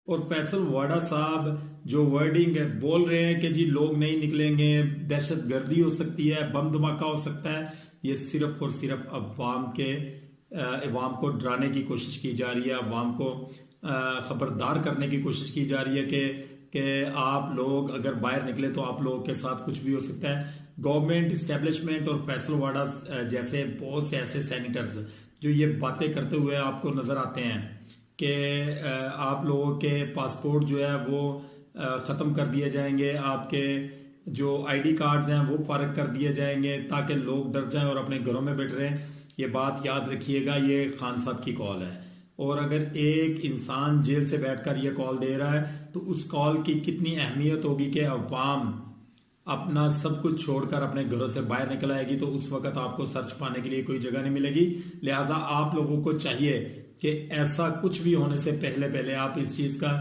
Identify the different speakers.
Speaker 1: और फैसल वाडा साहब जो वर्डिंग है बोल रहे हैं कि जी लोग नहीं निकलेंगे, दहशत गर्दी हो सकती है, बम धमाका हो सकता है, ये सिर्फ और सिर्फ अवाम को डराने की कोशिश की जा रही है, अवाम को खबरदार करने की कोशिश की जा रही है कि आप लोग अगर बाहर निकले तो आप लोगों के साथ कुछ भी हो सकता है। गवर्नमेंट इस्टेब्लिशमेंट और फैसल वाडा जैसे बहुत से ऐसे सैनिटर्स जो ये बातें करते हुए आपको नजर आते हैं कि आप लोगों के पासपोर्ट जो है वो ख़त्म कर दिए जाएंगे, आपके जो आईडी कार्ड्स हैं वो फारग कर दिए जाएंगे ताकि लोग डर जाएं और अपने घरों में बैठ रहें। ये बात याद रखिएगा, ये खान साहब की कॉल है, और अगर एक इंसान जेल से बैठकर ये कॉल दे रहा है तो उस कॉल की कितनी अहमियत होगी कि अवाम अपना सब कुछ छोड़कर अपने घरों से बाहर निकल आएगी, तो उस वक्त आपको सर छुपाने के लिए कोई जगह नहीं मिलेगी। लिहाजा आप लोगों को चाहिए कि ऐसा कुछ भी होने से पहले पहले आप इस चीज का